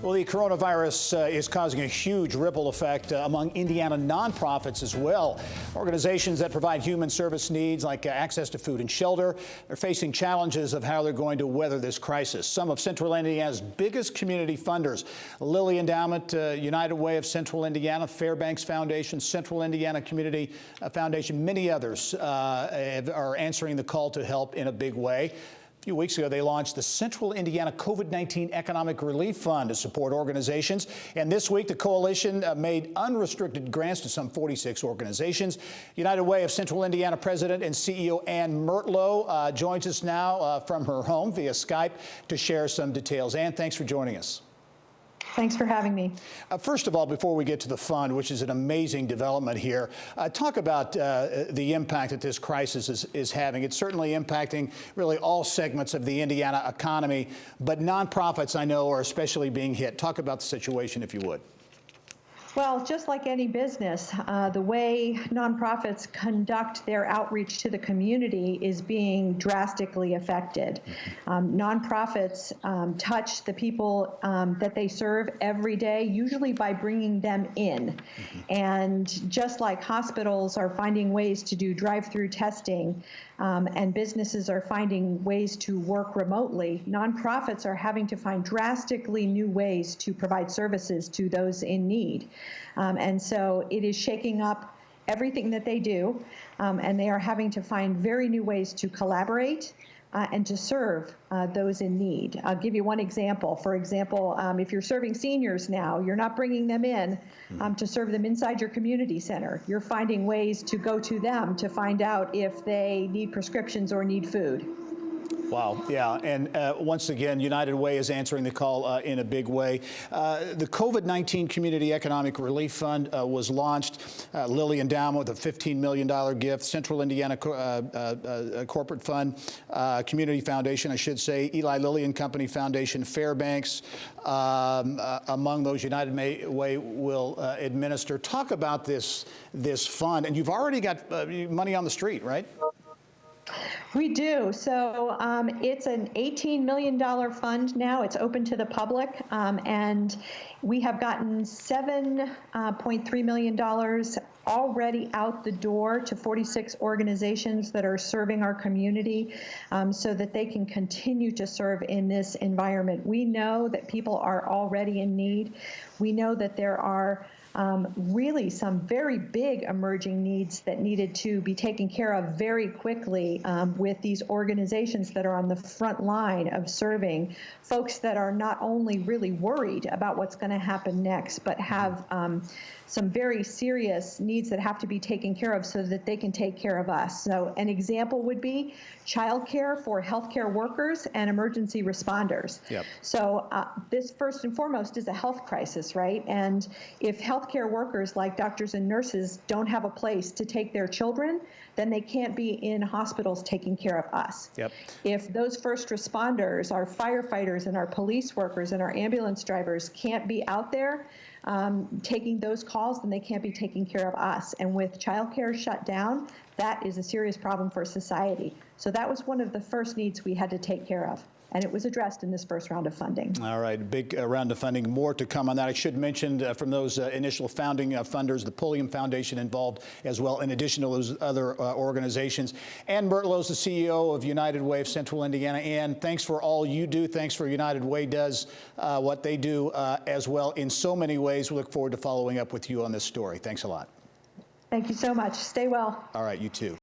Well, the coronavirus is causing a huge ripple effect among Indiana nonprofits as well. Organizations that provide human service needs like access to food and shelter are facing challenges of how they're going to weather this crisis. Some of Central Indiana's biggest community funders, Lilly Endowment, United Way of Central Indiana, Fairbanks Foundation, Central Indiana Community Foundation, many others are answering the call to help in a big way. A few weeks ago, they launched the Central Indiana COVID-19 Economic Relief Fund to support organizations. And this week, the coalition made unrestricted grants to some 46 organizations. United Way of Central Indiana President and CEO Ann Murtlow joins us now from her home via Skype to share some details. Ann, thanks for joining us. Thanks for having me. First of all, before we get to the fund, which is an amazing development here, talk about the impact that this crisis is having. It's certainly impacting really all segments of the Indiana economy, but nonprofits, I know, are especially being hit. Talk about the situation, if you would. Well, just like any business, the way nonprofits conduct their outreach to the community is being drastically affected. Nonprofits touch the people that they serve every day, usually by bringing them in. And just like hospitals are finding ways to do drive-through testing, and businesses are finding ways to work remotely, nonprofits are having to find drastically new ways to provide services to those in need. And so it is shaking up everything that they do, and they are having to find very new ways to collaborate and to serve those in need. I'll give you one example. For example, if you're serving seniors now, you're not bringing them in to serve them inside your community center. You're finding ways to go to them to find out if they need prescriptions or need food. Wow, yeah, and once again, United Way is answering the call in a big way. The COVID-19 Community Economic Relief Fund was launched. Lilly Endowment with a $15 million gift, Central Indiana Corporate Fund, Community Foundation, I should say, Eli Lilly and Company Foundation, Fairbanks, among those United Way will administer. Talk about this fund, and you've already got money on the street, right? We do. So it's an $18 million fund now. It's open to the public, and we have gotten $7.3 million already out the door to 46 organizations that are serving our community so that they can continue to serve in this environment. We know that people are already in need. We know that there are really some very big emerging needs that needed to be taken care of very quickly with these organizations that are on the front line of serving folks that are not only really worried about what's going to happen next, but have some very serious needs that have to be taken care of so that they can take care of us. So an example would be childcare for healthcare workers and emergency responders. Yep. So this first and foremost is a health crisis, right? And if healthcare workers like doctors and nurses don't have a place to take their children, then they can't be in hospitals taking care of us. Yep. If those first responders, our firefighters and our police workers and our ambulance drivers can't be out there taking those calls, then they can't be taking care of us. And with childcare shut down, that is a serious problem for society. So that was one of the first needs we had to take care of. And it was addressed in this first round of funding. All right, big round of funding. More to come on that. I should mention from those initial founding funders, the Pulliam Foundation involved as well, in addition to those other organizations. Ann Murtlow is the CEO of United Way of Central Indiana. Ann, thanks for all you do. Thanks for United Way does what they do as well in so many ways. We look forward to following up with you on this story. Thanks a lot. Thank you so much. Stay well. All right, you too.